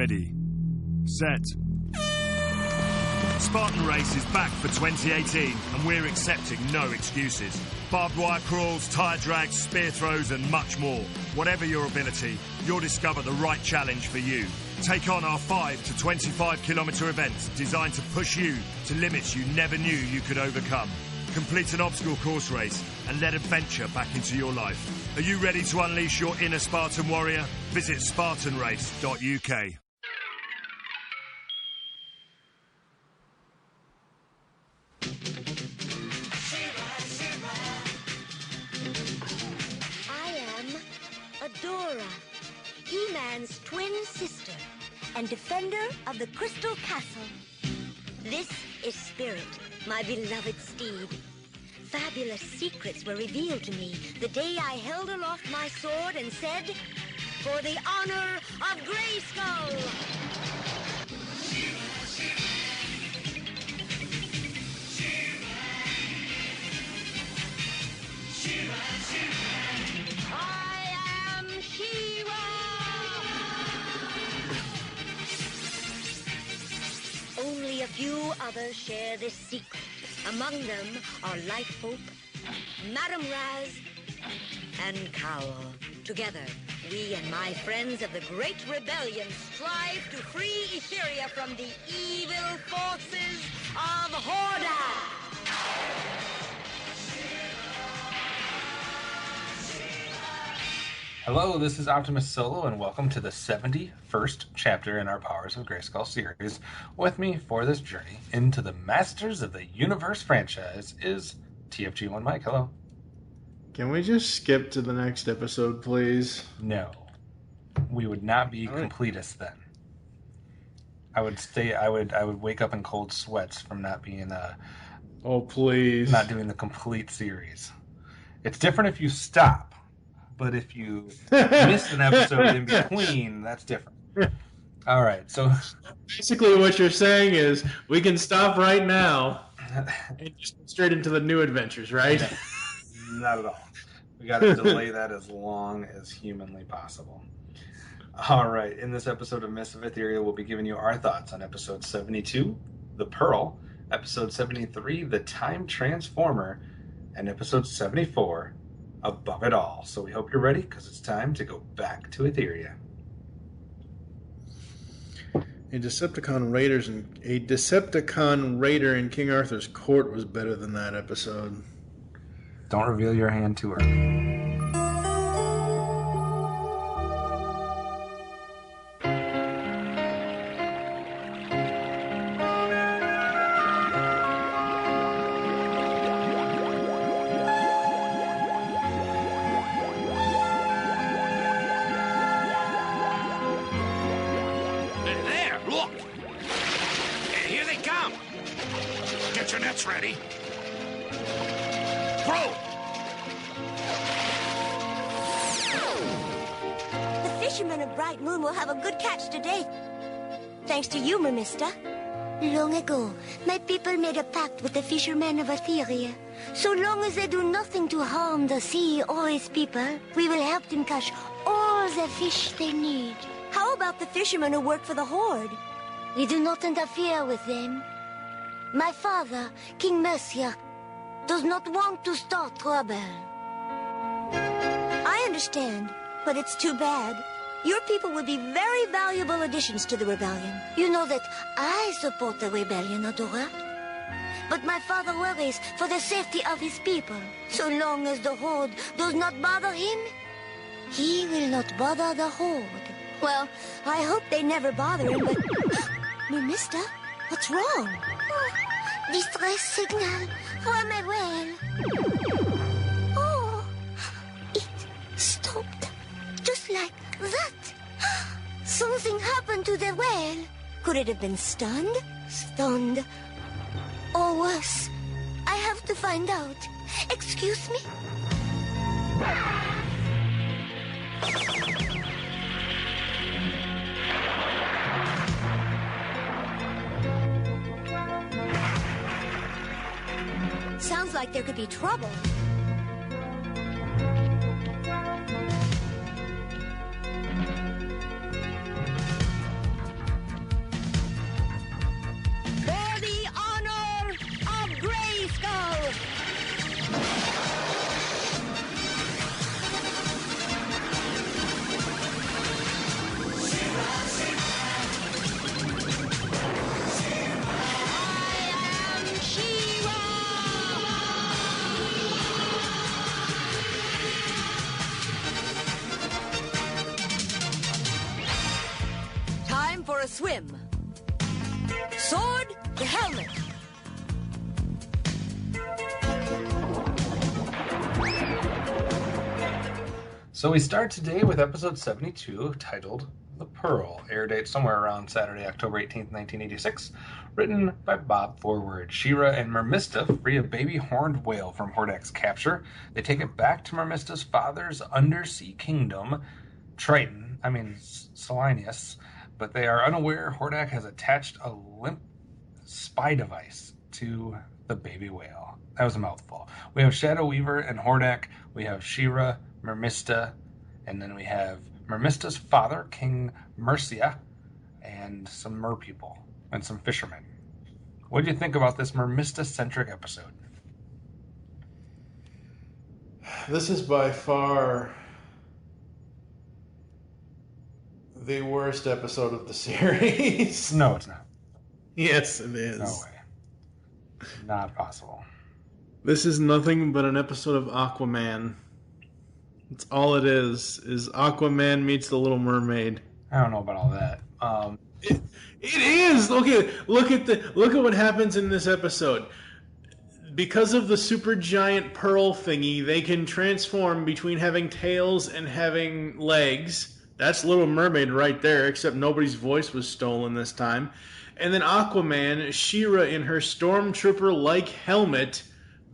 Ready. Set. Spartan Race is back for 2018, and we're accepting no excuses. Barbed wire crawls, tire drags, spear throws, and much more. Whatever your ability, you'll discover the right challenge for you. Take on our 5 to 25 kilometre events designed to push you to limits you never knew you could overcome. Complete an obstacle course race and let adventure back into your life. Are you ready to unleash your inner Spartan warrior? Visit spartanrace.uk. He-Man's twin sister and defender of the Crystal Castle. This is Spirit, my beloved steed. Fabulous secrets were revealed to me the day I held aloft my sword and said, "For the honor of GRAYSKULL!" Only a few others share this secret. Among them are Life Hope, Madame Raz, and Cowl. Together, we and my friends of the Great Rebellion strive to free Etheria from the evil forces of Horda. Hello, this is OptimusSolo, and welcome to the 71st chapter in our Powers of GRAYSKULL series. With me for this journey into the Masters of the Universe franchise is TFG1Mike. Hello. Can we just skip to the next episode, please? No. We would not be completists then. I would wake up in cold sweats from not being oh, please. Not doing the complete series. It's different if you stop. But if you missed an episode in between, that's different. All right, so basically what you're saying is we can stop right now and just go straight into the new adventures, right? Not at all. We got to delay that as long as humanly possible. All right, in this episode of Myths of Etheria, we'll be giving you our thoughts on episode 72, The Pearl, episode 73, The Time Transformer, and episode 74, Above It All. So we hope you're ready, because it's time to go back to Etheria. A Decepticon raider in King Arthur's court was better than that episode. Don't reveal your hand too early. Ready? Throw! The fishermen of Bright Moon will have a good catch today. Thanks to you, my mister. Long ago, my people made a pact with the fishermen of Etheria. So long as they do nothing to harm the sea or its people, we will help them catch all the fish they need. How about the fishermen who work for the Horde? We do not interfere with them. My father, King Mercia, does not want to start trouble. I understand, but it's too bad. Your people would be very valuable additions to the rebellion. You know that I support the rebellion, Adora. But my father worries for the safety of his people. So long as the Horde does not bother him, he will not bother the Horde. Well, I hope they never bother him, but... My mister, what's wrong? Distress signal from a whale. Oh, it stopped. Just like that. Something happened to the whale. Could it have been stunned? Stunned. Or worse. I have to find out. Excuse me? Sounds like there could be trouble. Time for a swim. Sword to helmet. So we start today with episode 72, titled The Pearl. Air date somewhere around Saturday, October 18th, 1986. Written by Bob Forward. She-ra and Mermista free a baby horned whale from Hordak's capture. They take it back to Mermista's father's undersea kingdom, Selenius, but they are unaware Hordak has attached a limp spy device to the baby whale. That was a mouthful. We have Shadow Weaver and Hordak. We have She-ra, Mermista, and then we have Mermista's father, King Mercia, and some mer people and some fishermen. What do you think about this Mermista-centric episode? This is by far the worst episode of the series. No, it's not. Yes, it is. No way. Not possible. This is nothing but an episode of Aquaman. That's all it is Aquaman meets the Little Mermaid. I don't know about all that. It is. Okay, look at what happens in this episode. Because of the super giant pearl thingy, they can transform between having tails and having legs. That's Little Mermaid right there, except nobody's voice was stolen this time. And then Aquaman, She-ra in her stormtrooper-like helmet,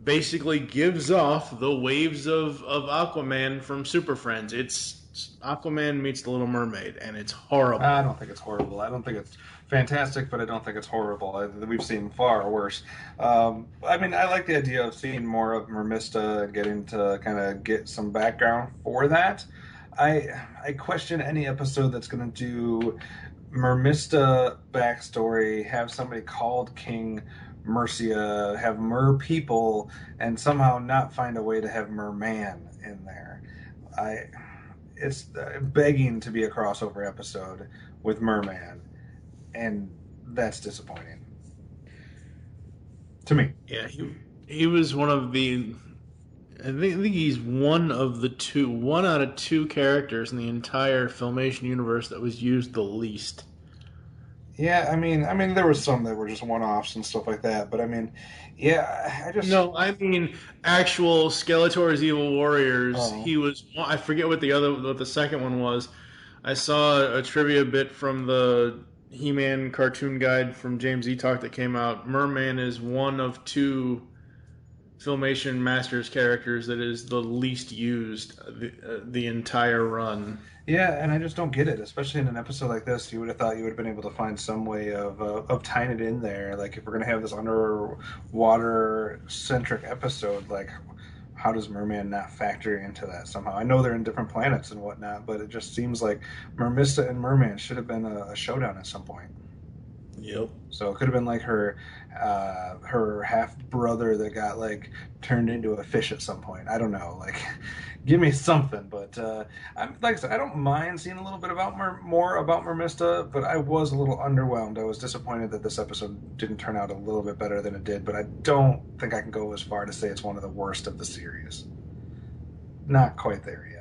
basically gives off the waves of Aquaman from Super Friends. It's Aquaman meets the Little Mermaid, and it's horrible. I don't think it's horrible. I don't think it's fantastic, but I don't think it's horrible. We've seen far worse. I like the idea of seeing more of Mermista, getting to kind of get some background for that. I question any episode that's going to do Mermista backstory, have somebody called King Mercia, have mer people, and somehow not find a way to have merman in there. It's begging to be a crossover episode with merman, and that's disappointing to me. Yeah, he was one of the. I think he's one out of two characters in the entire Filmation universe that was used the least. Yeah, I mean, there was some that were just one-offs and stuff like that, but actual Skeletor's Evil Warriors. Oh. He was. I forget what the second one was. I saw a trivia bit from the He-Man cartoon guide from James E. Talk that came out. Merman is one of two Filmation Masters characters that is the least used the entire run. Yeah, and I just don't get it, especially in an episode like this. You would have thought you would have been able to find some way of tying it in there. Like, if we're going to have this underwater-centric episode, like, how does Merman not factor into that somehow? I know they're in different planets and whatnot, but it just seems like Mermista and Merman should have been a showdown at some point. Yep. So it could have been like her half brother that got like turned into a fish at some point. I don't know. Like, give me something. But like I said, I don't mind seeing a little bit more about Mermista, but I was a little underwhelmed. I was disappointed that this episode didn't turn out a little bit better than it did. But I don't think I can go as far to say it's one of the worst of the series. Not quite there yet.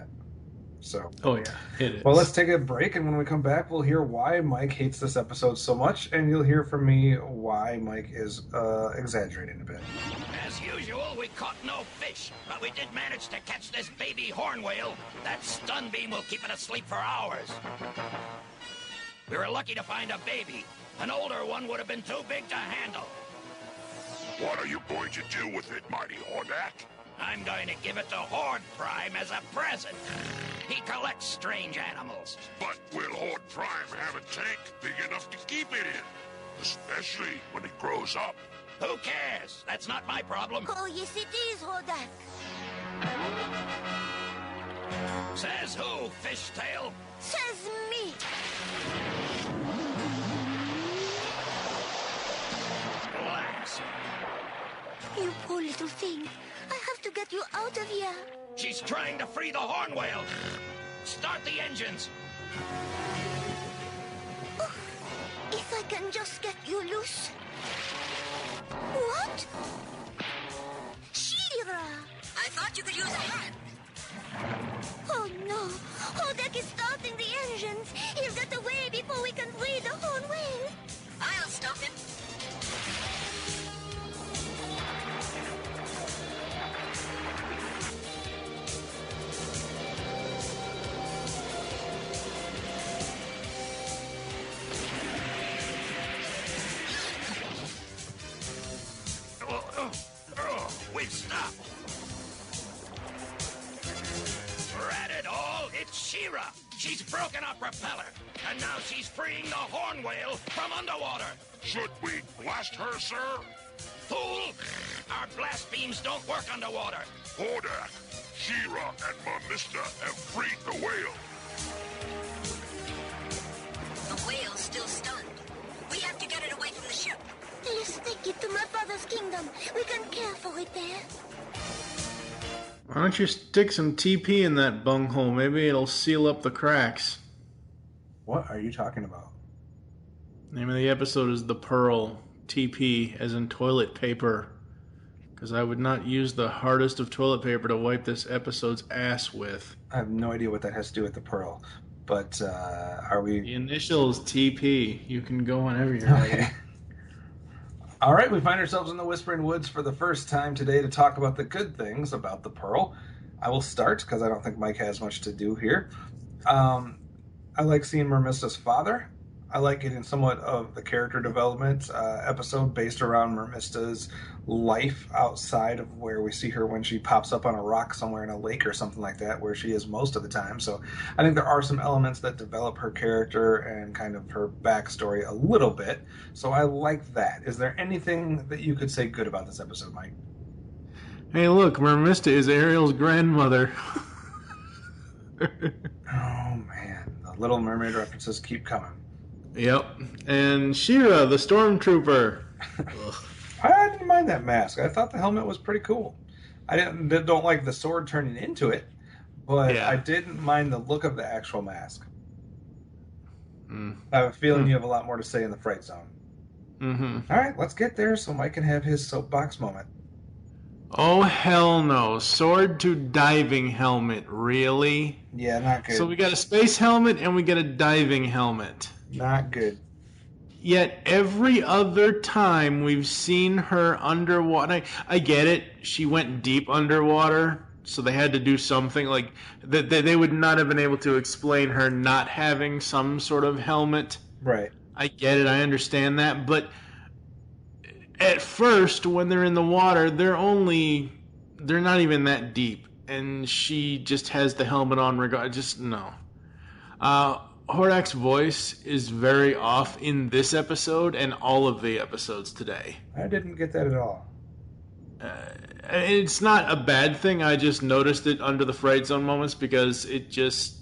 So. Oh yeah, it is. Well, let's take a break, and when we come back, we'll hear why Mike hates this episode so much, and you'll hear from me why Mike is exaggerating a bit. As usual, we caught no fish, but we did manage to catch this baby horn whale. That stun beam will keep it asleep for hours. We were lucky to find a baby. An older one would have been too big to handle. What are you going to do with it, mighty Hordak? I'm going to give it to Horde Prime as a present. He collects strange animals. But will Horde Prime have a tank big enough to keep it in? Especially when it grows up. Who cares? That's not my problem. Oh, yes it is, Hordak. Says who, Fishtail? Says me. Blast. You poor little thing. I have to get you out of here. She's trying to free the horn whale. Start the engines. Oh, if I can just get you loose. What? She-ra! I thought you could use a hand. Oh no! Hordak is starting the engines. He'll get away before we can free the She's broken our propeller, and now she's freeing the horn whale from underwater. Should we blast her, sir? Fool! Our blast beams don't work underwater. Hordak, she-ras, and Mamista have freed the whale. The whale's still stunned. We have to get it away from the ship. Let's take it to my father's kingdom. We can care for it there. Why don't you stick some TP in that bunghole? Maybe it'll seal up the cracks. What are you talking about? Name of the episode is The Pearl. TP, as in toilet paper. Because I would not use the hardest of toilet paper to wipe this episode's ass with. I have no idea what that has to do with the Pearl. But, are we... The initials TP. You can go whenever you're ready. Okay. All right, we find ourselves in the Whispering Woods for the first time today to talk about the good things about the Pearl. I will start, because I don't think Mike has much to do here. I like seeing Mermista's father. I like getting somewhat of the character development episode based around Mermista's life outside of where we see her when she pops up on a rock somewhere in a lake or something like that, where she is most of the time. So I think there are some elements that develop her character and kind of her backstory a little bit. So I like that. Is there anything that you could say good about this episode, Mike? Hey, look, Mermista is Ariel's grandmother. Oh, man. The Little Mermaid references keep coming. Yep. And she-ras, the stormtrooper. I didn't mind that mask. I thought the helmet was pretty cool. I don't like the sword turning into it, but yeah. I didn't mind the look of the actual mask. I have a feeling you have a lot more to say in the Fright Zone. All right, let's get there so Mike can have his soapbox moment. Oh, hell no. Sword to diving helmet. Really? Yeah, not good. So we got a space helmet and we got a diving helmet. Not good. Yet every other time we've seen her underwater, I get it. She went deep underwater, so they had to do something like that. They would not have been able to explain her not having some sort of helmet. Right. I get it. I understand that, but at first, when they're in the water, they're not even that deep, and she just has the helmet on. No. Hordak's voice is very off in this episode and all of the episodes today. I didn't get that at all. It's not a bad thing. I just noticed it under the Fright Zone moments because it just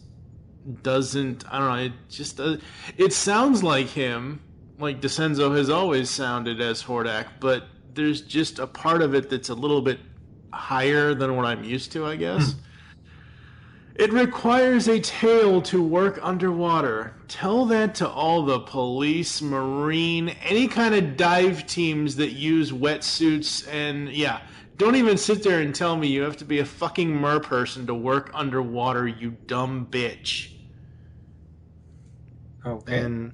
doesn't. I don't know. It just does. It sounds like him, like DeCenzo has always sounded as Hordak, but there's just a part of it that's a little bit higher than what I'm used to, I guess. It requires a tail to work underwater. Tell that to all the police, marine, any kind of dive teams that use wetsuits and, yeah. Don't even sit there and tell me you have to be a fucking merperson to work underwater, you dumb bitch. Okay. And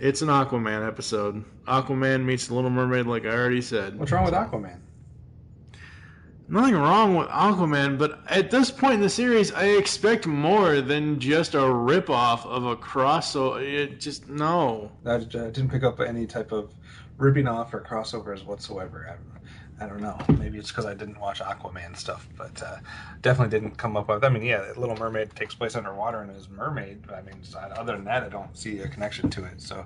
it's an Aquaman episode. Aquaman meets the Little Mermaid, like I already said. What's wrong with Aquaman? Nothing wrong with Aquaman, but at this point in the series, I expect more than just a ripoff of a crossover. No. I didn't pick up any type of ripping off or crossovers whatsoever. I don't know. Maybe it's because I didn't watch Aquaman stuff, but definitely didn't come up with. I mean, yeah, Little Mermaid takes place underwater and is mermaid. I mean, other than that, I don't see a connection to it. So.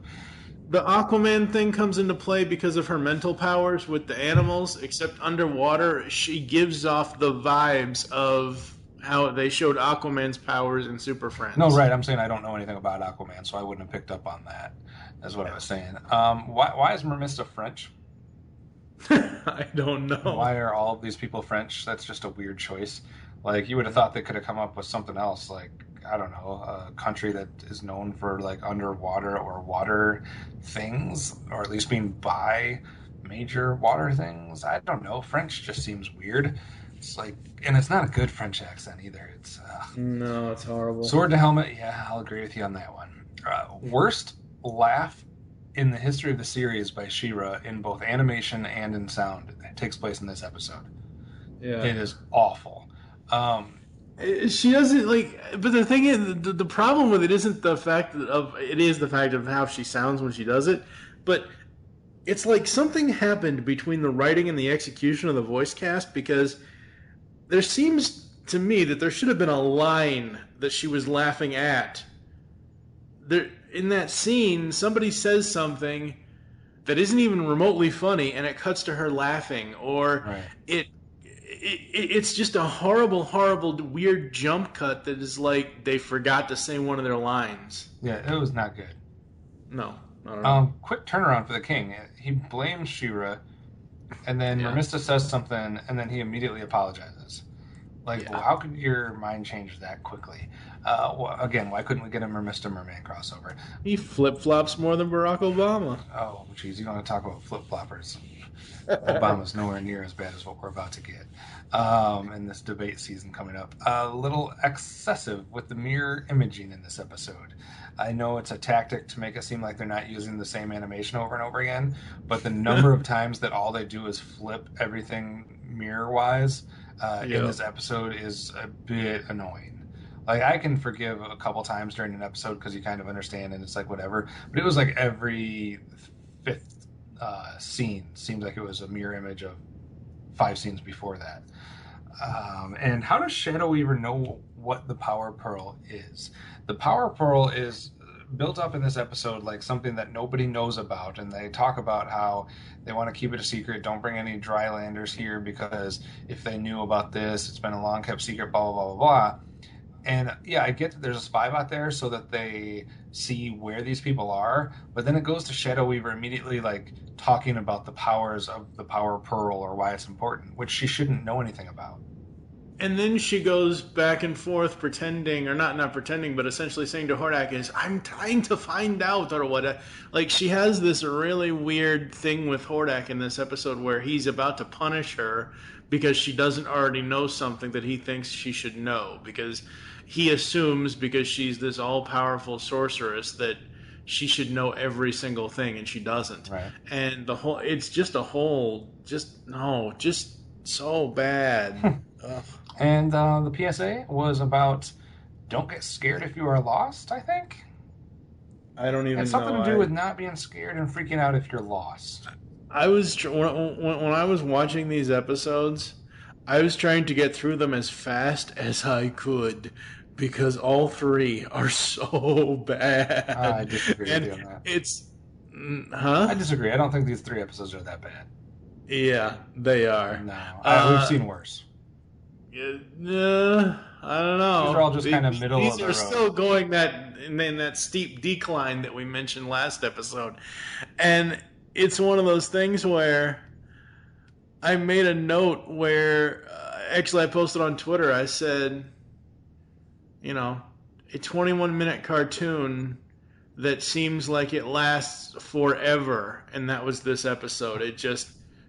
The Aquaman thing comes into play because of her mental powers with the animals, except underwater, she gives off the vibes of how they showed Aquaman's powers in Super Friends. No, right. I'm saying I don't know anything about Aquaman, so I wouldn't have picked up on that. That's what I was saying. Why is Mermista French? I don't know. Why are all of these people French? That's just a weird choice. Like, you would have thought they could have come up with something else, like, I don't know, a country that is known for, like, underwater or water things, or at least being by major water things. I don't know. French just seems weird. It's like, and it's not a good French accent either. It's no, it's horrible. Sword to helmet, yeah, I'll agree with you on that one. Worst laugh in the history of the series by she-ras in both animation and in sound. It takes place in this episode. Yeah. It is awful. She doesn't but the thing is, the problem with it isn't the fact it is the fact of how she sounds when she does it, but it's like something happened between the writing and the execution of the voice cast, because there seems to me that there should have been a line that she was laughing at there in that scene, somebody says something that isn't even remotely funny, and it cuts to her laughing, or it's just a horrible, horrible, weird jump cut that is like they forgot to say one of their lines. Yeah, it was not good. No, not at all. Quick turnaround for the king. He blames She-Ra, and then Mermista says something, and then he immediately apologizes. Like, well, how could your mind change that quickly? Again, why couldn't we get a Mermista Merman crossover? He flip-flops more than Barack Obama. Oh, jeez, you want to talk about flip-floppers. Obama's nowhere near as bad as what we're about to get in this debate season coming up. A little excessive with the mirror imaging in this episode. I know it's a tactic to make it seem like they're not using the same animation over and over again, but the number of times that all they do is flip everything mirror-wise in this episode is a bit annoying. Like, I can forgive a couple times during an episode because you kind of understand and it's like whatever, but it was like every fifth scene seemed like it was a mirror image of 5 scenes before that. And how does Shadow Weaver know what the Power Pearl is? The Power Pearl is built up in this episode like something that nobody knows about, and they talk about how they want to keep it a secret. Don't bring any drylanders here because if they knew about this, it's been a long kept secret, blah, blah, blah, blah, blah. And yeah, I get that there's a spy bot there so that they see where these people are, but then it goes to Shadow Weaver immediately like talking about the powers of the Power Pearl or why it's important, which she shouldn't know anything about. And then she goes back and forth pretending, or not pretending, but essentially saying to Hordak is, I'm trying to find out, or what. Like, she has this really weird thing with Hordak in this episode where he's about to punish her because she doesn't already know something that he thinks she should know. Because he assumes, because she's this all-powerful sorceress, that she should know every single thing, and she doesn't. Right. And it's just so bad. Ugh. And the PSA was about don't get scared if you are lost, I think. I don't even know. It's something to do with not being scared and freaking out if you're lost. I was when I was watching these episodes, I was trying to get through them as fast as I could because all 3 are so bad. I disagree with you on that. I disagree. I don't think these 3 episodes are that bad. Yeah, they are. No, we've seen worse. I don't know. These are all just kind of middle of the road. These are still going in that steep decline that we mentioned last episode. And it's one of those things where I made a note where, actually I posted on Twitter, I said, a 21-minute cartoon that seems like it lasts forever, and that was this episode.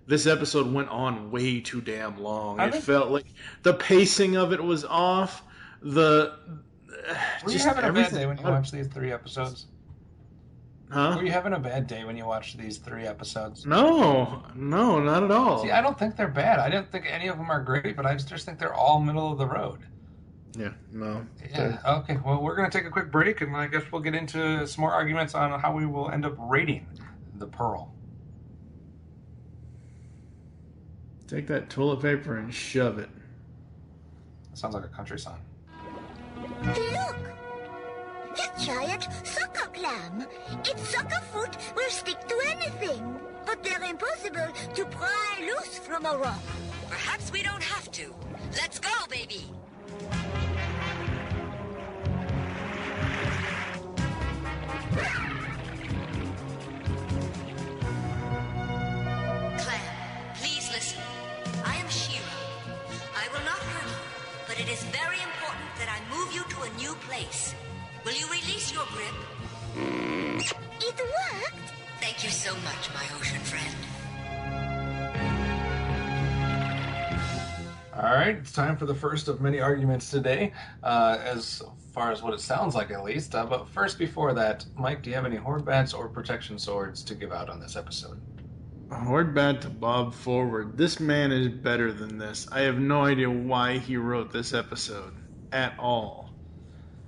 This episode went on way too damn long. Felt like the pacing of it was off. Were you having a bad day when you watched these 3 episods? Huh? Were you having a bad day when you watched these 3 episodes? No, not at all. See, I don't think they're bad. I didn't think any of them are great, but I just think they're all middle of the road. Yeah, no. Yeah, okay. Well, we're going to take a quick break, and I guess we'll get into some more arguments on how we will end up rating the Pearl. Take that toilet paper and shove it. That sounds like a country song. Look! A giant sucker clam. Its sucker foot will stick to anything. But they're impossible to pry loose from a rock. Perhaps we don't have to. Let's go, baby! It is very important that I move you to a new place. Will you release your grip? It worked. Thank you so much, my ocean friend. All right, it's time for the first of many arguments today, as far as what it sounds like at least. But first, before that, Mike, do you have any horde bats or protection swords to give out on this episode? Horde bat to Bob Forward. This man is better than this. I have no idea why he wrote this episode at all.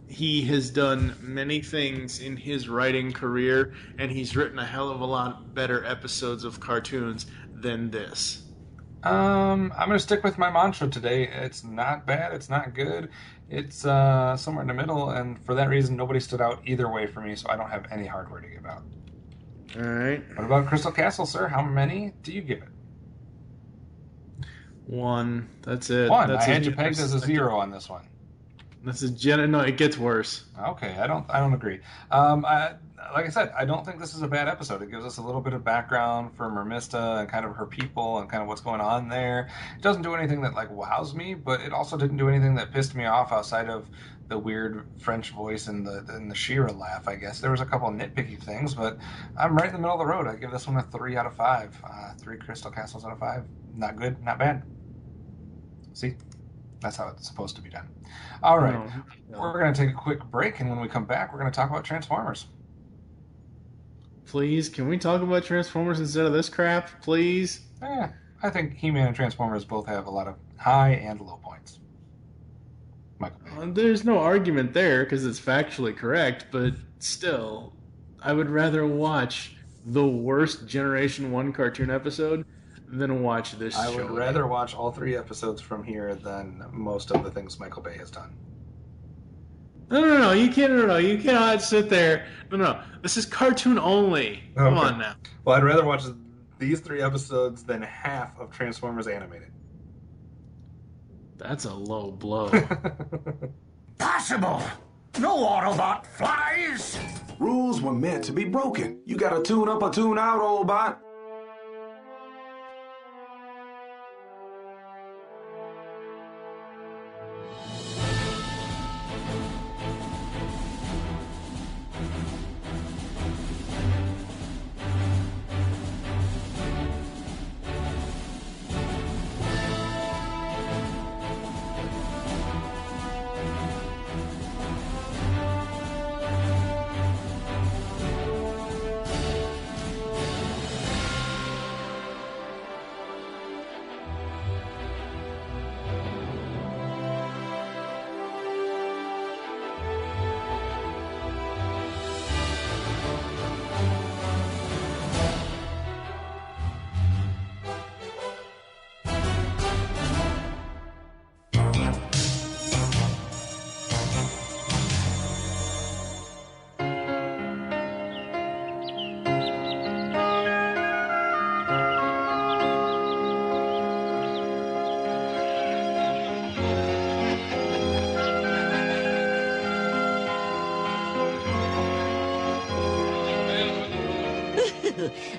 He has done many things in his writing career, and he's written a hell of a lot better episodes of cartoons than this. I'm going to stick with my mantra today. It's not bad. It's not good. It's somewhere in the middle, and for that reason, nobody stood out either way for me, so I don't have any hardware to give out. All right. What about Crystal Castle, sir? How many do you give it? 1. That's it. 1. That's I had you pegged as a 0 on this one. That's a no. It gets worse. Okay, I don't agree. Like I said, I don't think this is a bad episode. It gives us a little bit of background for Mermista and kind of her people and kind of what's going on there. It doesn't do anything that like wows me, but it also didn't do anything that pissed me off outside of the weird French voice and the she-ras laugh. I guess there was a couple of nitpicky things, but I'm right in the middle of the road. I give this one a 3 out of 5. 3 Crystal Castles out of 5. Not good, not bad. See, that's how it's supposed to be done. All right, No. We're going to take a quick break, and when we come back, we're going to talk about Transformers. Please, can we talk about Transformers instead of this crap, please? I think He-Man and Transformers both have a lot of high and low points. Michael Bay. There's no argument there because it's factually correct, but still, I would rather watch the worst Generation 1 cartoon episode than watch this show. I would rather watch all 3 episodes from here than most of the things Michael Bay has done. No, you can't. No, you cannot sit there. No, this is cartoon only. Come on now. Well, I'd rather watch these 3 episodes than half of Transformers animated. That's a low blow. Possible! No Autobot flies! Rules were meant to be broken. You gotta tune up or tune out, old bot.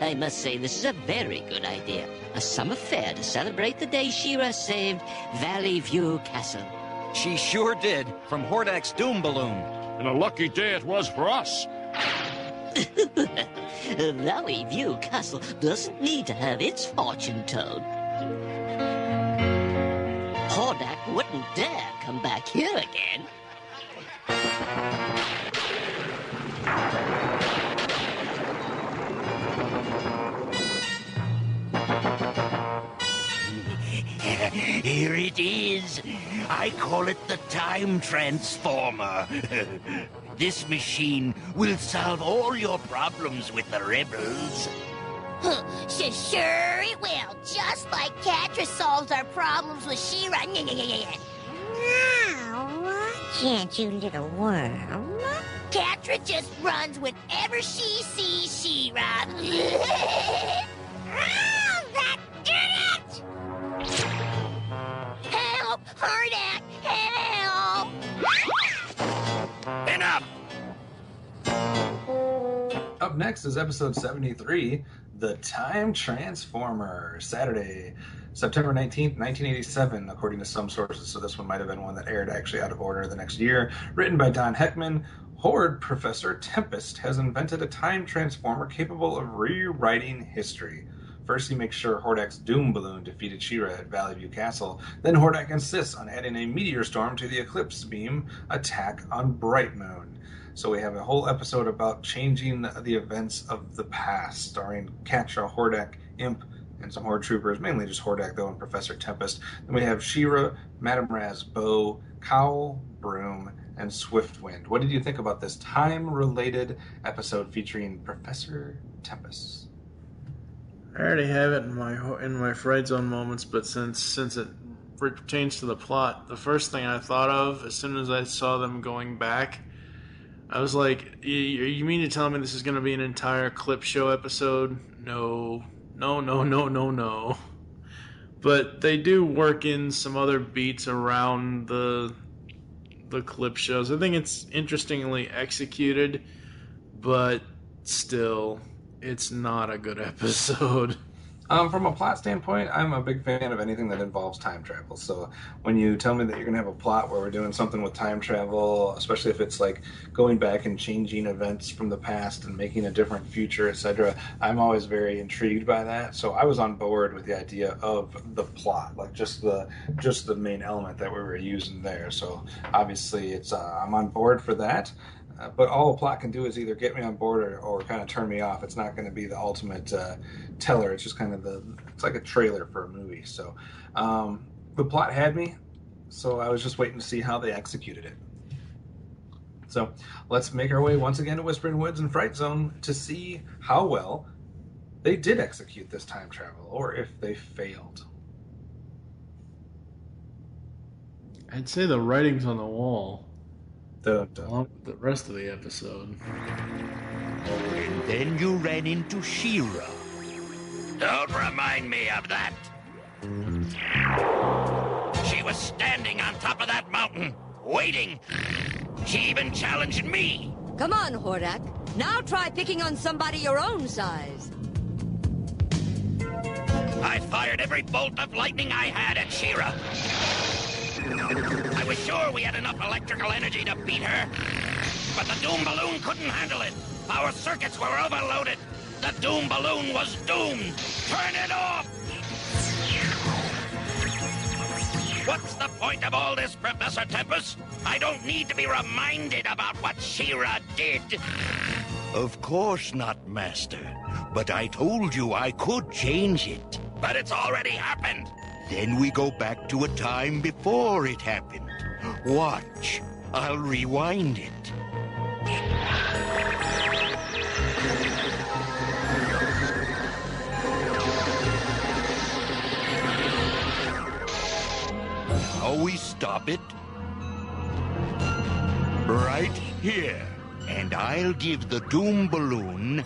I must say this is a very good idea. A summer fair to celebrate the day she-ras saved Valley View Castle. She sure did, from Hordak's doom balloon. And a lucky day it was for us. Valley View Castle doesn't need to have its fortune told. Hordak wouldn't dare come back here again. Here it is. I call it the Time Transformer. This machine will solve all your problems with the rebels. Sure it will. Just like Catra solves our problems with she-ras. Now, can't you, little worm? Catra just runs whenever she sees she-ras. That did it! Help! Hordak! Help! Enough! Up next is episode 73, The Time Transformer, Saturday, September 19th, 1987, according to some sources. So this one might have been one that aired actually out of order the next year. Written by Don Heckman, Horde Professor Tempest has invented a time transformer capable of rewriting history. First, he makes sure Hordak's doom balloon defeated She-Ra at Valley View Castle. Then Hordak insists on adding a meteor storm to the Eclipse Beam attack on Bright Moon. So we have a whole episode about changing the events of the past, starring Catra, Hordak, Imp, and some Horde troopers, mainly just Hordak, though, and Professor Tempest. Then we have She-Ra, Madame Raz, Bow, Cowl, Broom, and Swiftwind. What did you think about this time-related episode featuring Professor Tempest? I already have it in my Fright Zone moments, but since it pertains to the plot, the first thing I thought of as soon as I saw them going back, I was like, you mean to tell me this is going to be an entire clip show episode? No. But they do work in some other beats around the clip shows. I think it's interestingly executed, but still, it's not a good episode. From a plot standpoint, I'm a big fan of anything that involves time travel. So when you tell me that you're going to have a plot where we're doing something with time travel, especially if it's like going back and changing events from the past and making a different future, etc., I'm always very intrigued by that. So I was on board with the idea of the plot, like just the main element that we were using there. So obviously it's I'm on board for that. But all a plot can do is either get me on board or kind of turn me off. It's not going to be the ultimate teller. It's just kind of it's like a trailer for a movie. So the plot had me, so I was just waiting to see how they executed it. So let's make our way once again to Whispering Woods and Fright Zone to see how well they did execute this time travel, or if they failed. I'd say the writing's on the wall. Along with the rest of the episode. And then you ran into she-ras. Don't remind me of that. She was standing on top of that mountain, waiting. She even challenged me. Come on, Hordak. Now try picking on somebody your own size. I fired every bolt of lightning I had at she-ras. I was sure we had enough electrical energy to beat her, but the doom balloon couldn't handle it. Our circuits were overloaded. The doom balloon was doomed. Turn it off! What's the point of all this, Professor Tempest? I don't need to be reminded about what she-ras did. Of course not, Master. But I told you I could change it. But it's already happened. Then we go back to a time before it happened. Watch. I'll rewind it. Now we stop it. Right here. And I'll give the doom balloon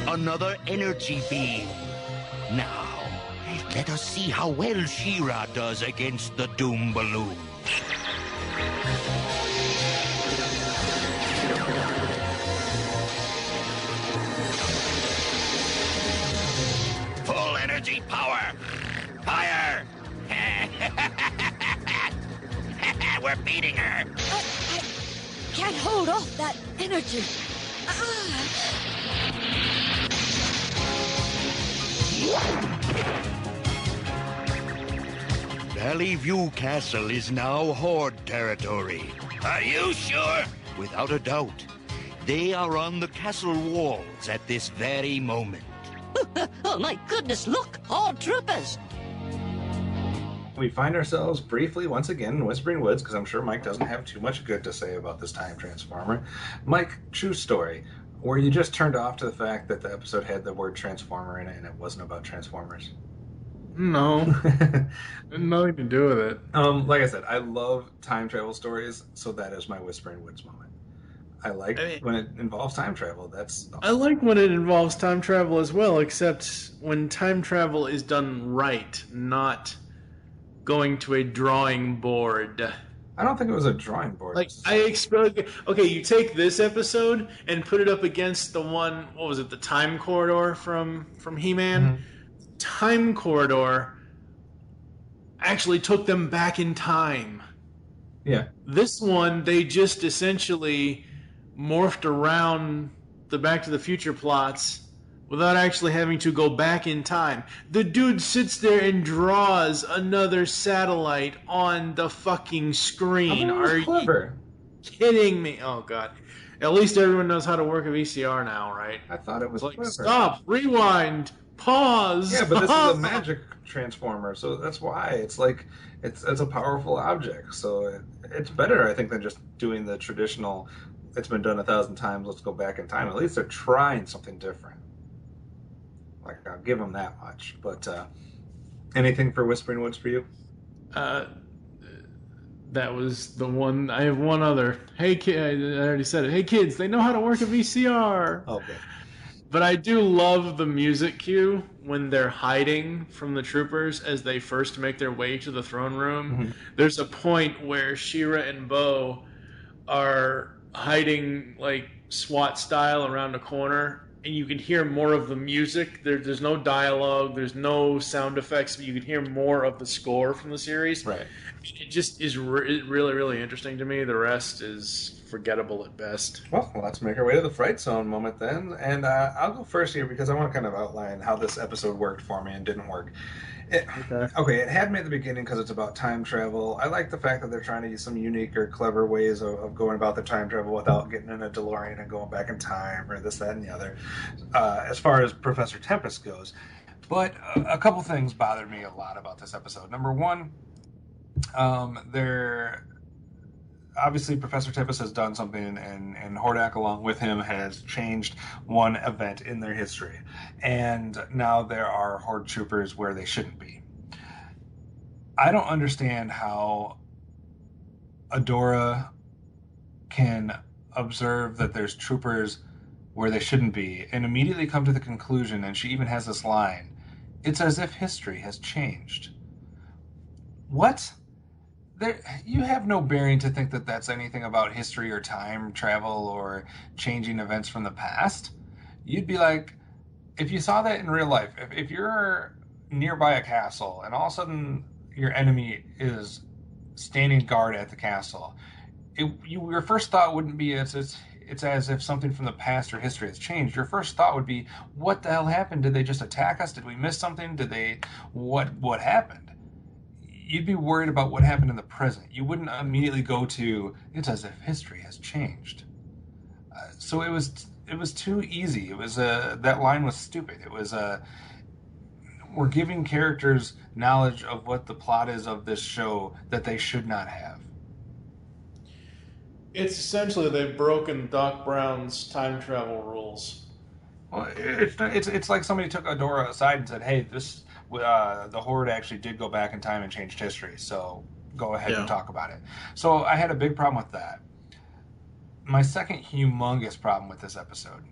another energy beam. Now, let us see how well she-ras does against the doom balloon. Full energy power. Fire! We're beating her. I can't hold off that energy. Valley View Castle is now Horde territory. Are you sure? Without a doubt. They are on the castle walls at this very moment. Oh my goodness, look! All troopers! We find ourselves briefly once again in Whispering Woods, because I'm sure Mike doesn't have too much good to say about this time transformer. Mike, true story. Were you just turned off to the fact that the episode had the word transformer in it and it wasn't about Transformers? No. Nothing to do with it. Like I said, I love time travel stories, so that is my Whispering Woods moment. I like when it involves time travel. I like when it involves time travel as well, except when time travel is done right, not going to a drawing board. I don't think it was a drawing board. Like I expect. Okay, you take this episode and put it up against the one. What was it? The time corridor from He-Man. Mm-hmm. Time corridor actually took them back in time. Yeah. This one, they just essentially morphed around the Back to the Future plots without actually having to go back in time. The dude sits there and draws another satellite on the fucking screen. Are you kidding me? Oh, God. At least everyone knows how to work a VCR now, right? I thought it was like, clever. Stop, rewind, pause. Yeah, but this is a magic transformer, so that's why. It's like, it's a powerful object, so it's better, I think, than just doing the traditional, it's been done 1,000 times, let's go back in time. At least they're trying something different. Like, I'll give them that much. But anything for Whispering Woods for you? That was the one. I have one other. Hey, kid, I already said it. Hey, kids, they know how to work a VCR. Okay. But I do love the music cue when they're hiding from the troopers as they first make their way to the throne room. Mm-hmm. There's a point where She-Ra and Bo are hiding, like, SWAT style around a corner, and you can hear more of the music. There's no dialogue, there's no sound effects, but you can hear more of the score from the series. Right. It just is really, really interesting to me. The rest is forgettable at best. Well, let's make our way to the Fright Zone moment then. And I'll go first here because I want to kind of outline how this episode worked for me and didn't work. It had me at the beginning because it's about time travel. I like the fact that they're trying to use some unique or clever ways of going about the time travel without getting in a DeLorean and going back in time or this, that, and the other, as far as Professor Tempest goes. But a couple things bothered me a lot about this episode. Number one, obviously Professor Tempest has done something, and Hordak along with him has changed one event in their history, and now there are Horde troopers where they shouldn't be. I don't understand how Adora can observe that there's troopers where they shouldn't be and immediately come to the conclusion, and she even has this line, it's as if history has changed. What? You have no bearing to think that that's anything about history or time travel or changing events from the past. You'd be like, if you saw that in real life, if you're nearby a castle and all of a sudden your enemy is standing guard at the castle, your first thought wouldn't be it's as if something from the past or history has changed. Your first thought would be, what the hell happened? Did they just attack us? Did we miss something? What happened? You'd be worried about what happened in the present. You wouldn't immediately go to, it's as if history has changed. So it was too easy. It was that line was stupid. It was we're giving characters knowledge of what the plot is of this show that they should not have. It's essentially they've broken Doc Brown's time travel rules. Well, it's like somebody took Adora aside and said, hey, the Horde actually did go back in time and changed history, so go ahead and talk about it. So I had a big problem with that. My second humongous problem with this episode.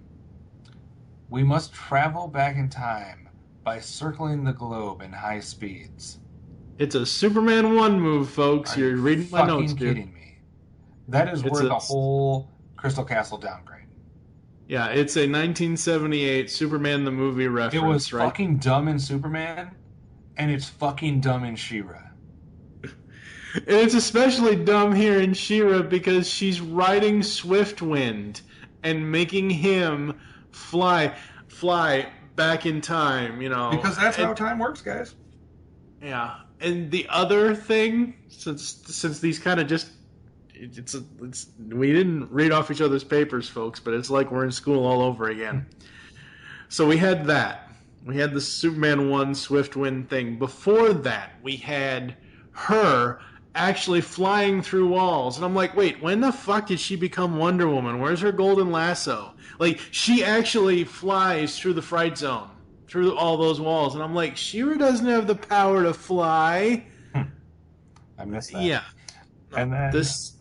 We must travel back in time by circling the globe in high speeds. It's a Superman 1 move, folks. You're reading my notes, dude. Kidding me? That is worth the whole Crystal Castle downgrade. Yeah, it's a 1978 Superman the movie reference. It was fucking dumb in Superman, and it's fucking dumb in She-Ra. And it's especially dumb here in She-Ra because she's riding Swiftwind and making him fly back in time, you know. Because that's how time works, guys. Yeah. And the other thing, since these kind of just we didn't read off each other's papers, folks, but it's like we're in school all over again. So we had that. We had the Superman 1 Swiftwind thing. Before that, we had her actually flying through walls. And I'm like, wait, when the fuck did she become Wonder Woman? Where's her golden lasso? Like, she actually flies through the Fright Zone, through all those walls. And I'm like, She-Ra doesn't have the power to fly. I missed that. Yeah. And then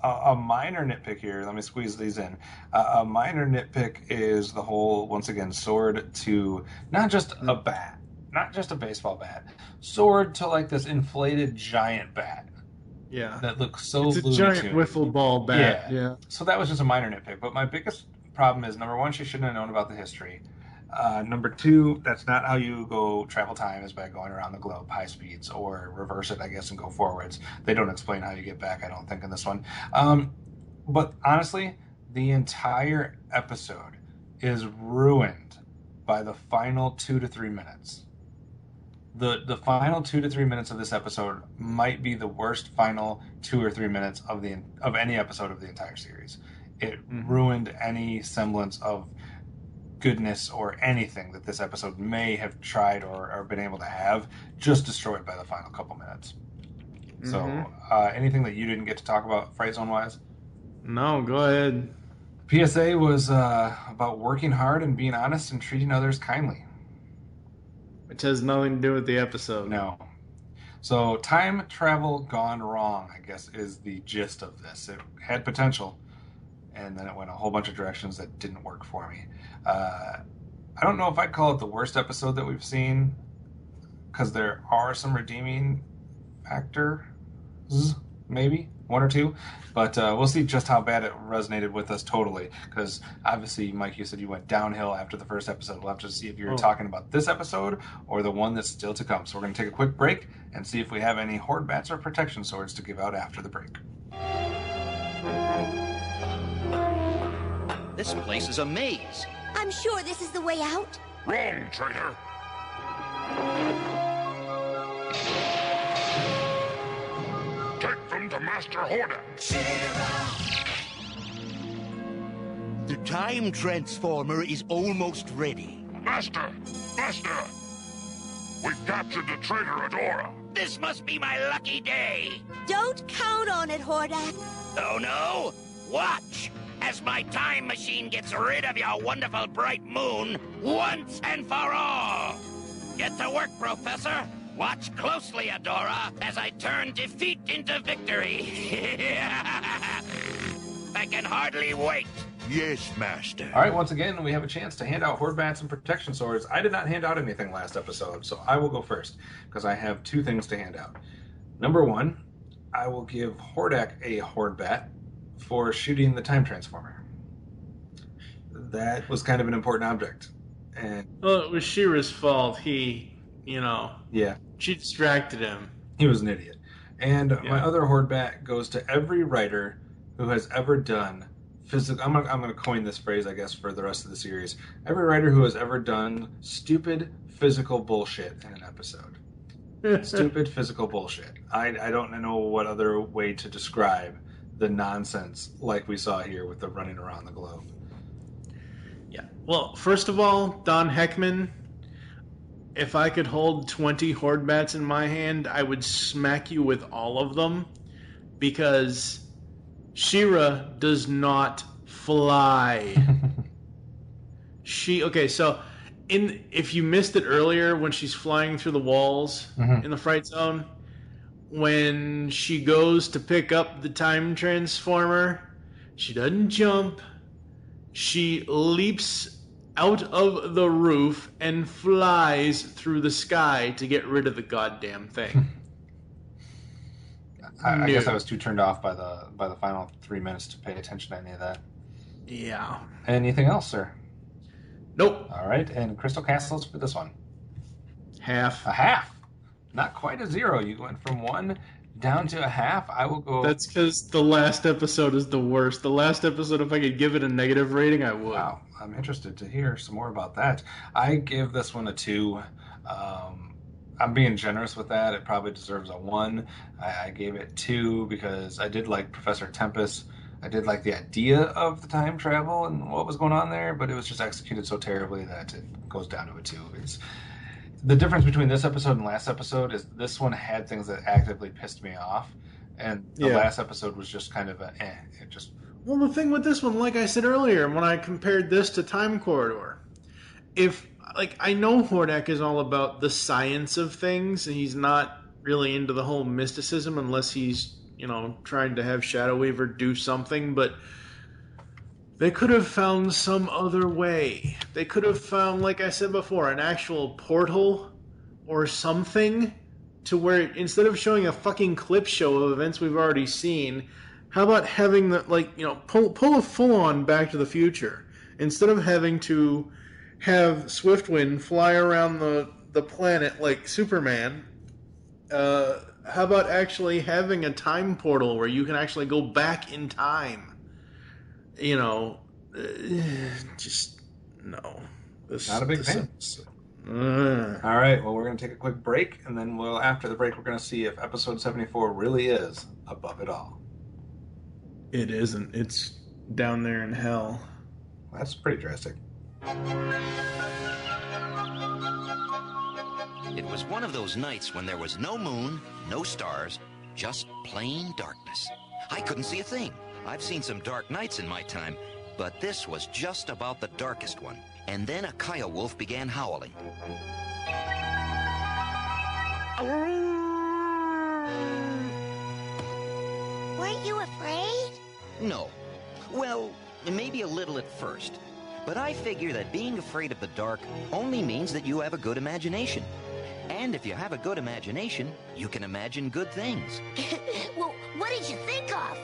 a minor nitpick here, let me squeeze these in. A minor nitpick is the whole, once again, sword to not just a bat, not just a baseball bat, sword to like this inflated giant bat. Yeah. That looks so It's a giant wiffle ball bat. Yeah. So that was just a minor nitpick. But my biggest problem is, number one, she shouldn't have known about the history. Number two, that's not how you go travel time, is by going around the globe high speeds, or reverse it, I guess, and go forwards. They don't explain how you get back, I don't think, in this one. But honestly, the entire episode is ruined by the final 2 to 3 minutes. The final 2 to 3 minutes of this episode might be the worst final 2 or 3 minutes of any episode of the entire series. It ruined any semblance of goodness or anything that this episode may have tried or been able to have, just destroyed by the final couple minutes. So, anything that you didn't get to talk about Fright Zone wise? No, go ahead. PSA was about working hard and being honest and treating others kindly. Which has nothing to do with the episode. No. So, time travel gone wrong, I guess, is the gist of this. It had potential, and then it went a whole bunch of directions that didn't work for me. I don't know if I'd call it the worst episode that we've seen, because there are some redeeming factors, maybe, one or two, but we'll see just how bad it resonated with us totally, because obviously, Mike, you said you went downhill after the first episode. We'll have to see if you're talking about this episode or the one that's still to come. So we're going to take a quick break and see if we have any horde bats or protection swords to give out after the break. This place is a maze. I'm sure this is the way out. Wrong, traitor. Take them to Master Hordak. The time transformer is almost ready. Master! We've captured the traitor Adora. This must be my lucky day. Don't count on it, Hordak. Oh no? Watch as my time machine gets rid of your wonderful bright moon once and for all. Get to work, Professor. Watch closely, Adora, as I turn defeat into victory. I can hardly wait. Yes, Master. All right, once again, we have a chance to hand out horde bats and protection swords. I did not hand out anything last episode, so I will go first, because I have two things to hand out. Number one, I will give Hordak a horde bat for shooting the time transformer. That was kind of an important object. And well, it was she-ras fault. He, yeah, she distracted him. He was an idiot. And my other horde bat goes to every writer who has ever done physical. I'm gonna coin this phrase, I guess, for the rest of the series. Every writer who has ever done stupid physical bullshit in an episode. Stupid physical bullshit. I don't know what other way to describe the nonsense like we saw here with the running around the globe. Yeah. Well, first of all, Don Heckman, if I could hold 20 horde bats in my hand, I would smack you with all of them, because she-ra does not fly. If you missed it earlier when she's flying through the walls in the fright zone, when she goes to pick up the time transformer, she doesn't jump. She leaps out of the roof and flies through the sky to get rid of the goddamn thing. I guess I was too turned off by the final 3 minutes to pay attention to any of that. Yeah. Anything else, sir? Nope. All right, and Crystal Castles for this one. Half. A half. Not quite a 0. You went from 1 down to a half. I will go. That's because the last episode is the worst. The last episode, if I could give it a negative rating, I would. Wow. I'm interested to hear some more about that. I give this one a 2. I'm being generous with that. It probably deserves a 1. I gave it 2 because I did like Professor Tempest. I did like the idea of the time travel and what was going on there, but it was just executed so terribly that it goes down to a 2. The difference between this episode and last episode is this one had things that actively pissed me off, and the last episode was just kind of Well, the thing with this one, like I said earlier, when I compared this to Time Corridor, I know Hordak is all about the science of things, and he's not really into the whole mysticism unless he's, trying to have Shadow Weaver do something, but they could have found some other way. They could have found, like I said before, an actual portal or something to where, instead of showing a fucking clip show of events we've already seen, how about having pull a full-on Back to the Future? Instead of having to have Swiftwind fly around the planet like Superman, how about actually having a time portal where you can actually go back in time? Just no. Not a big fan. All right, well, we're going to take a quick break, and then after the break, we're going to see if episode 74 really is above it all. It isn't. It's down there in hell. That's pretty drastic. It was one of those nights when there was no moon, no stars, just plain darkness. I couldn't see a thing. I've seen some dark nights in my time, but this was just about the darkest one. And then a coyote wolf began howling. Weren't you afraid? No. Well, maybe a little at first. But I figure that being afraid of the dark only means that you have a good imagination. And if you have a good imagination, you can imagine good things. Well, what did you think of?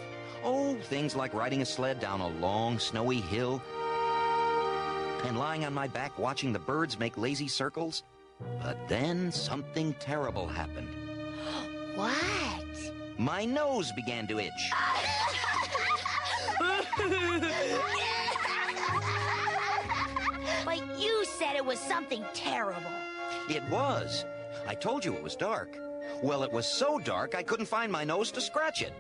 Oh, things like riding a sled down a long, snowy hill, and lying on my back watching the birds make lazy circles. But then something terrible happened. What? My nose began to itch. But you said it was something terrible. It was. I told you it was dark. Well, it was so dark I couldn't find my nose to scratch it.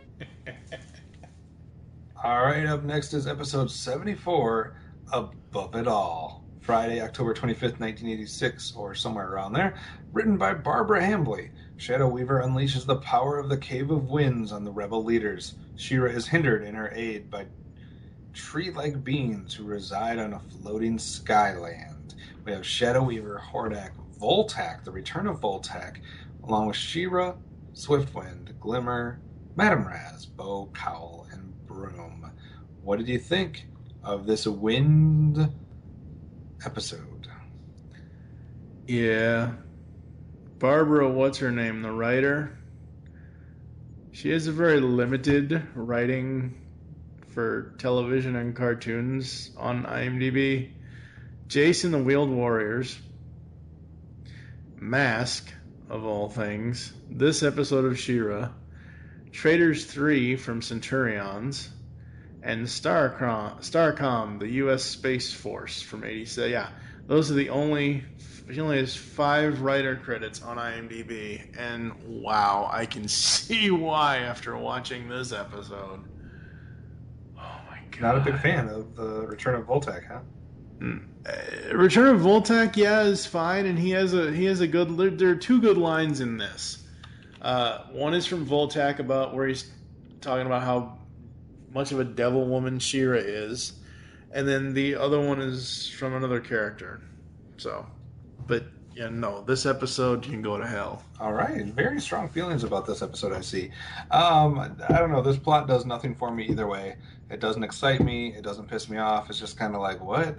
All right, up next is episode 74, Above It All. Friday, October 25th, 1986, or somewhere around there. Written by Barbara Hambly. Shadow Weaver unleashes the power of the Cave of Winds on the rebel leaders. She-Ra is hindered in her aid by tree-like beings who reside on a floating skyland. We have Shadow Weaver, Hordak, Voltak, the return of Voltak, along with She-Ra, Swiftwind, Glimmer, Madame Raz, Bow, Cowl, and Broom. What did you think of this wind episode? Yeah. Barbara, what's her name, the writer? She has a very limited writing for television and cartoons on IMDb. Jason the Wheeled Warriors, Mask, of all things, this episode of She-Ra, Traitors 3 from Centurions, and Starcom, the U.S. Space Force from 87. Yeah, those are the only... She only has 5 writer credits on IMDb, and wow, I can see why after watching this episode. Oh my god. Not a big fan of the return of Voltak, huh? Return of Voltak, yeah, is fine, and he has a good... There are 2 good lines in this. One is from Voltak about where he's talking about how much of a devil woman She-Ra is, and then the other one is from another character. So, but yeah, no, this episode you can go to hell. All right, very strong feelings about this episode. I see. I don't know. This plot does nothing for me either way. It doesn't excite me. It doesn't piss me off. It's just kind of like, what?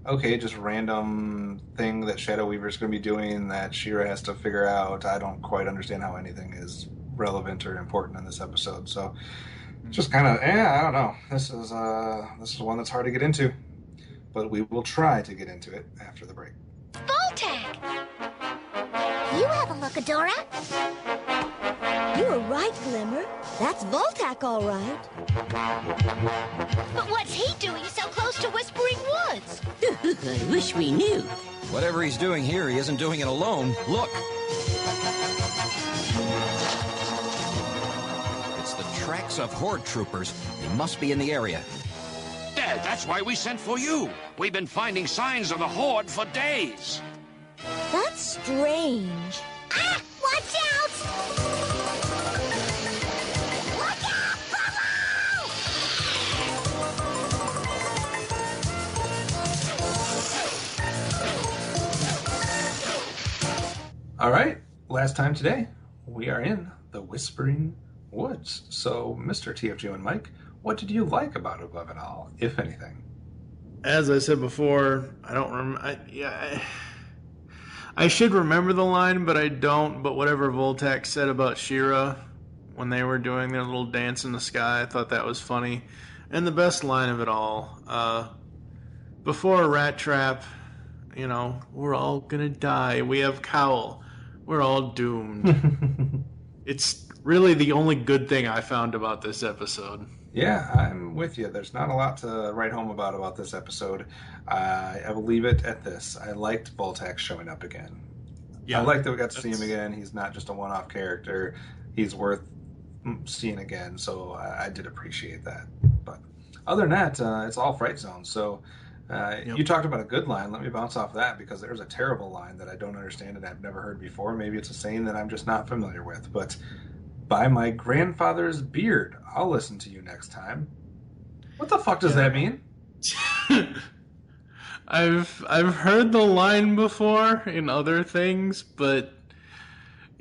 Okay, just random thing that Shadow Weaver's going to be doing that She-Ra has to figure out. I don't quite understand how anything is relevant or important in this episode. So, just kind of, I don't know. This is one that's hard to get into, but we will try to get into it after the break. Voltak! You have a look, Adora. You were right, Glimmer. That's Voltak, all right. But what's he doing so close to Whispering Woods? I wish we knew. Whatever he's doing here, he isn't doing it alone. Look! It's the tracks of Horde troopers. They must be in the area. Dad, that's why we sent for you. We've been finding signs of the Horde for days. That's strange. Ah! Watch out! Look out! All right, last time today, we are in the Whispering Woods. So, Mr. TFG1Mike, what did you like about Above It All, if anything? As I said before, I don't remember. I should remember the line, but I don't. But whatever Voltak said about She-Ra when they were doing their little dance in the sky, I thought that was funny. And the best line of it all, before a rat trap, you know, we're all gonna die. We have Cowl. We're all doomed. It's really the only good thing I found about this episode. Yeah, I'm with you. There's not a lot to write home about this episode. I will leave it at this. I liked Voltak showing up again. Yeah, I like that we got to see him again. He's not just a one-off character. He's worth seeing again, so I did appreciate that. But other than that, it's all Fright Zone. So you talked about a good line. Let me bounce off that, because there's a terrible line that I don't understand and I've never heard before. Maybe it's a saying that I'm just not familiar with, but... By my grandfather's beard, I'll listen to you next time. What the fuck does that mean? I've heard the line before in other things, but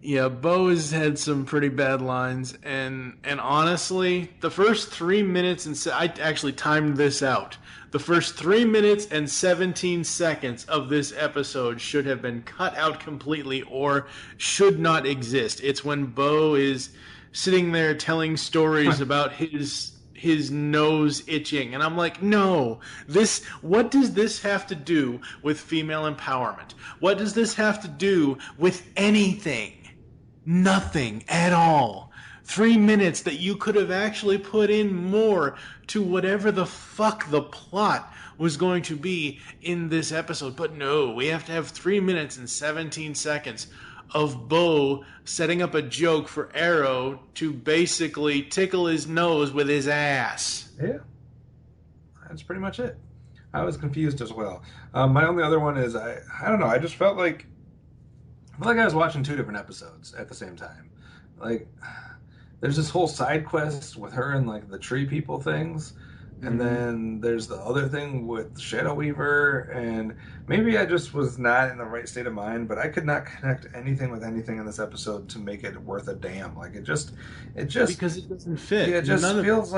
Yeah, Bo has had some pretty bad lines, and honestly, the first 3 minutes and I actually timed this out. The first 3 minutes and 17 seconds of this episode should have been cut out completely or should not exist. It's when Bo is sitting there telling stories about his nose itching, and I'm like, no, what does this have to do with female empowerment? What does this have to do with anything? Nothing at all. 3 minutes that you could have actually put in more to whatever the fuck the plot was going to be in this episode. But no, we have to have 3 minutes and 17 seconds of Bo setting up a joke for Arrow to basically tickle his nose with his ass. Yeah. That's pretty much it. I was confused as well. My only other one is, I don't know, I just felt like I was watching two different episodes at the same time. Like, there's this whole side quest with her and, like, the tree people things. And then there's the other thing with Shadow Weaver. And maybe I just was not in the right state of mind, but I could not connect anything with anything in this episode to make it worth a damn. Like, it just because it doesn't fit. Yeah, it just feels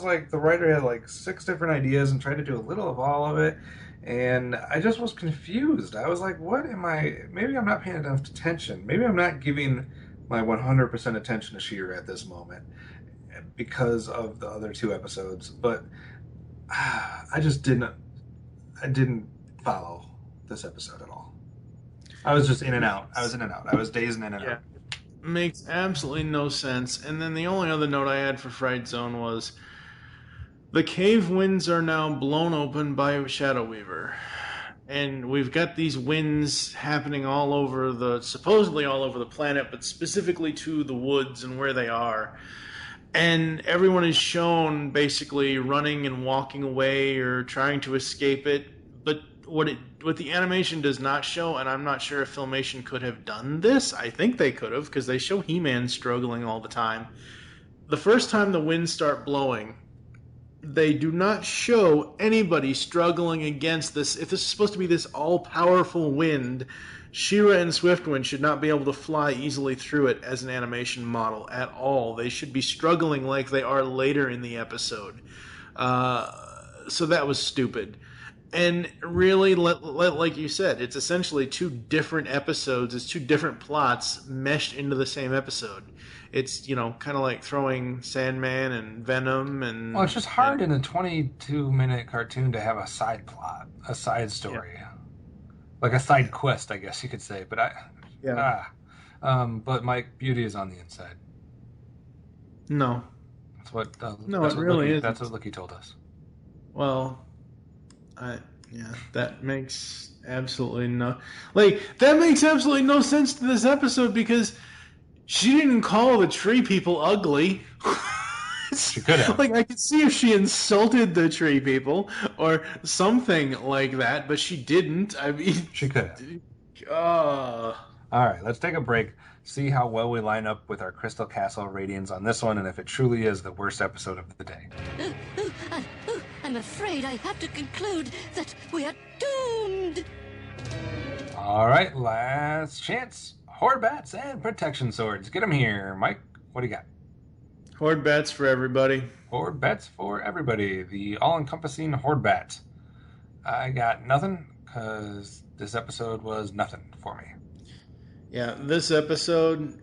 like the writer had, like, 6 different ideas and tried to do a little of all of it. And I just was confused. I was like, what am I... Maybe I'm not paying enough attention. Maybe I'm not giving my 100% attention to she-ra at this moment because of the other 2 episodes. But I didn't follow this episode at all. I was just in and out. I was dazing in and out. Makes absolutely no sense. And then the only other note I had for Fright Zone was... the cave winds are now blown open by Shadow Weaver. And we've got these winds happening supposedly all over the planet, but specifically to the woods and where they are. And everyone is shown basically running and walking away or trying to escape it. But what the animation does not show, and I'm not sure if Filmation could have done this. I think they could have, because they show He-Man struggling all the time. The first time the winds start blowing, they do not show anybody struggling against this. If this is supposed to be this all-powerful wind, She-Ra and Swiftwind should not be able to fly easily through it as an animation model at all. They should be struggling like they are later in the episode. So that was stupid. And really, like you said, it's essentially 2 different episodes. It's 2 different plots meshed into the same episode. It's, kind of like throwing Sandman and Venom and... Well, it's just hard in a 22-minute cartoon to have a side plot, a side story. Yeah. Like a side quest, I guess you could say. But but Mike, beauty is on the inside. No. That's what... it really is. That's what Licky told us. Well... that makes absolutely no sense to this episode because she didn't call the tree people ugly. She could have. I could see if she insulted the tree people or something like that, but she didn't. I mean, she could have. All right, let's take a break. See how well we line up with our Crystal Castle ratings on this one, and if it truly is the worst episode of the day. I'm afraid I have to conclude that we are doomed. All right, last chance. Horde bats and protection swords. Get them here. Mike, what do you got? Horde bats for everybody. Horde bats for everybody. The all-encompassing horde bat. I got nothing because this episode was nothing for me. Yeah, this episode...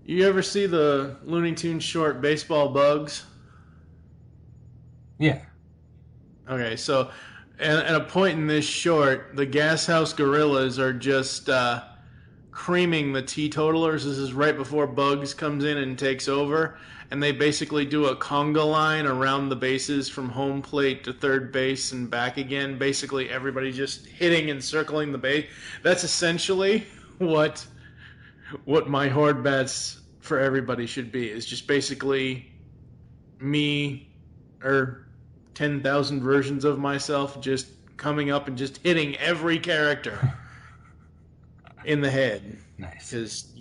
You ever see the Looney Tunes short Baseball Bugs? Yeah. Okay, so at a point in this short, the Gas House Gorillas are just creaming the teetotalers. This is right before Bugs comes in and takes over, and they basically do a conga line around the bases from home plate to third base and back again. Basically, everybody just hitting and circling the base. That's essentially what my Horde Bats for everybody should be. Is just basically me or 10,000 versions of myself just coming up and just hitting every character in the head. Nice. Because,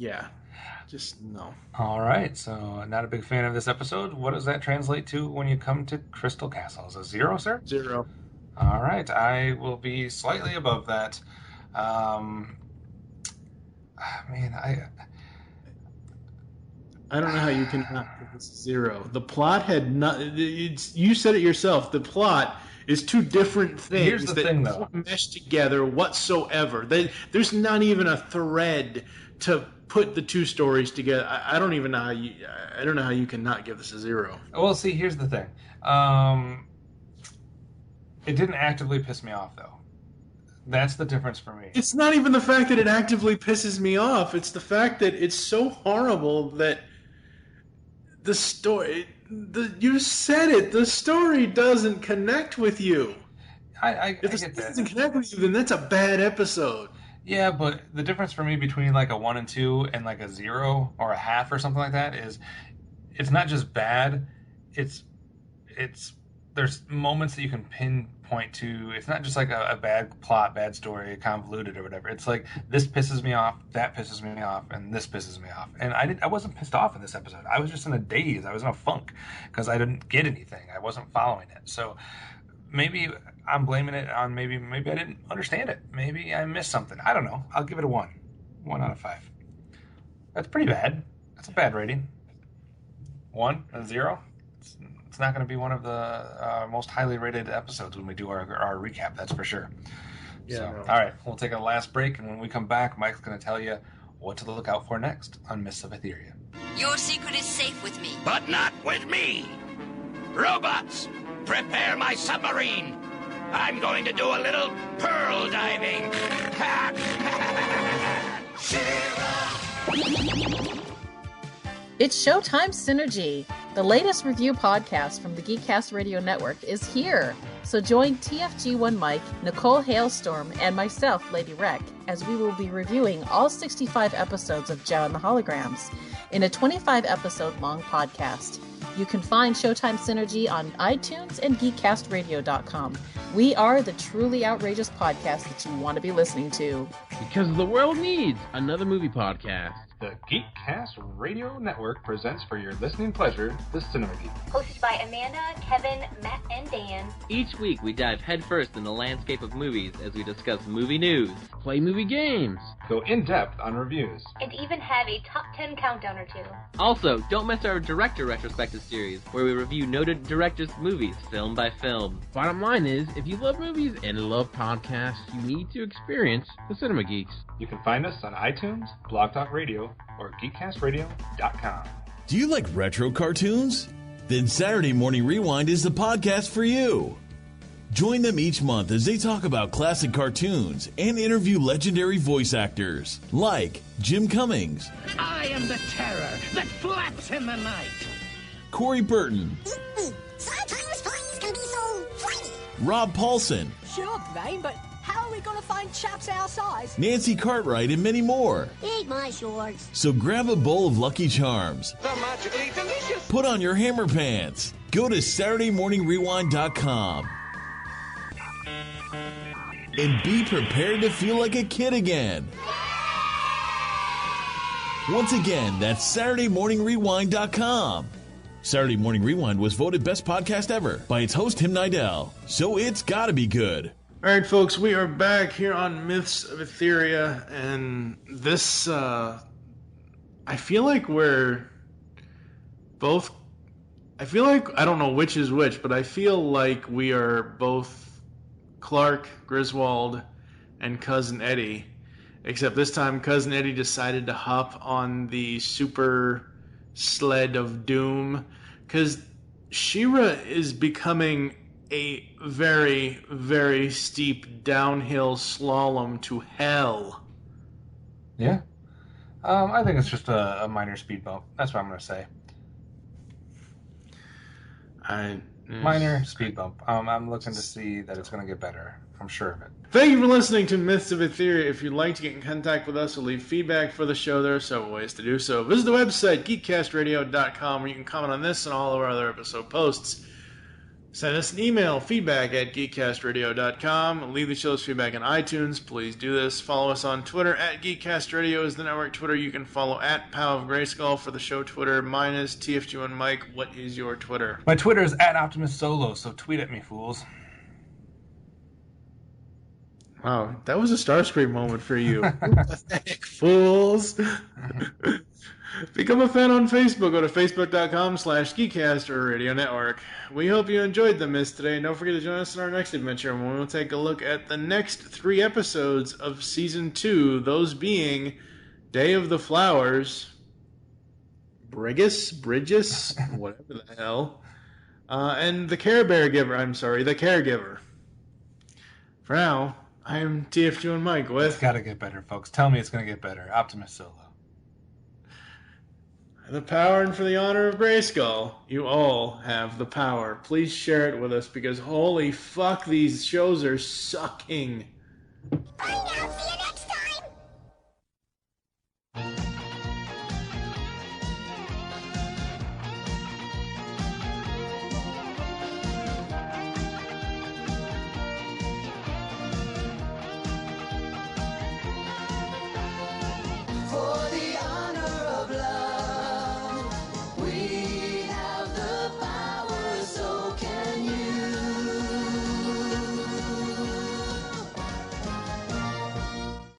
just no. All right, so not a big fan of this episode. What does that translate to when you come to Crystal Castle? Is it 0, sir? 0. All right, I will be slightly above that. I don't know how you can not give this a 0. The plot had not. You said it yourself. The plot is two different things that don't mesh together whatsoever. There's not even a thread to put the two stories together. I don't even know how you. I don't know how you can not give this a 0. Well, see, here's the thing. It didn't actively piss me off, though. That's the difference for me. It's not even the fact that it actively pisses me off. It's the fact that it's so horrible that the story... you said it. The story doesn't connect with you. If the story doesn't connect with you, then that's a bad episode. Yeah, but the difference for me between like a 1 and 2 and like a 0 or a half or something like that is it's not just bad. It's there's moments that you can pinpoint to. It's not just like a bad plot, bad story, convoluted or whatever. It's like this pisses me off, that pisses me off, and this pisses me off. And I wasn't pissed off in this episode. I was just in a daze. I was in a funk because I didn't get anything. I wasn't following it. So maybe I'm blaming it on maybe I didn't understand it. Maybe I missed something. I don't know. I'll give it a 1. 1 out of 5. That's pretty bad. That's a bad rating. 1 and 0. It's not going to be one of the most highly rated episodes when we do our recap, that's for sure. Yeah, so, all right, we'll take a last break, and when we come back, Mike's going to tell you what to look out for next on Myths of Etheria. Your secret is safe with me. But not with me. Robots, prepare my submarine. I'm going to do a little pearl diving. It's Showtime Synergy. The latest review podcast from the Geekcast Radio Network is here. So join TFG1Mike, Nicole Hailstorm, and myself, Lady Rec, as we will be reviewing all 65 episodes of Joe and the Holograms in a 25-episode-long podcast. You can find Showtime Synergy on iTunes and GeekCastRadio.com. We are the truly outrageous podcast that you want to be listening to. Because the world needs another movie podcast. The Geekcast Radio Network presents for your listening pleasure the Cinema Geek. Hosted by Amanda, Kevin, Matt, and Dan. Each week we dive headfirst in the landscape of movies as we discuss movie news, play movie games, go in-depth on reviews, and even have a top 10 countdown or two. Also, don't miss our director retrospective series, where we review noted directors' movies film by film. Bottom line is, if you love movies and love podcasts, you need to experience the Cinema Geeks. You can find us on iTunes, Blog Talk Radio, or GeekCastRadio.com. Do you like retro cartoons? Then Saturday Morning Rewind is the podcast for you. Join them each month as they talk about classic cartoons and interview legendary voice actors like Jim Cummings. I am the terror that flaps in the night. Corey Burton. Sometimes toys can be so funny. Rob Paulson. Sure, Brain, but how are we going to find chaps our size? Nancy Cartwright and many more. Eat my shorts. So grab a bowl of Lucky Charms. They're magically delicious. Put on your hammer pants. Go to SaturdayMorningRewind.com. And be prepared to feel like a kid again. Once again, that's SaturdayMorningRewind.com. Saturday Morning Rewind was voted Best Podcast Ever by its host, Tim Nidell. So it's gotta be good. All right, folks, we are back here on Myths of Etheria, and this, I feel like we're both, I don't know which is which, but I feel like we are both Clark Griswold and Cousin Eddie, except this time Cousin Eddie decided to hop on the super sled of doom, because she-ras is becoming a very, very steep downhill slalom to hell. Yeah. I think it's just a minor speed bump. That's what I'm going to say. Minor speed bump. I'm looking to see that it's going to get better. I'm sure of it. Thank you for listening to Myths of Etheria. If you'd like to get in contact with us or leave feedback for the show, there are several ways to do so. Visit the website, GeekCastRadio.com, where you can comment on this and all of our other episode posts. Send us an email, feedback at GeekCastRadio.com. Leave the show's feedback on iTunes. Please do this. Follow us on Twitter, at GeekCastRadio is the network Twitter. You can follow at Pow of GRAYSKULL for the show Twitter. Mine is TFG1Mike. What is your Twitter? My Twitter is at OptimusSolo, so tweet at me, fools. Wow, that was a Starscream moment for you. Pathetic fools. Become a fan on Facebook. Go to facebook.com/Geekcaster Radio Network. We hope you enjoyed the Myths today. And don't forget to join us in our next adventure when we'll take a look at the next 3 episodes of Season 2. Those being Day of the Flowers, Bridges, whatever the hell, and the Caregiver. For now, I'm TFG1Mike with... It's gotta get better, folks. Tell me it's gonna get better. OptimusSolo. The power and for the honor of GRAYSKULL, you all have the power. Please share it with us because holy fuck, these shows are sucking. Find out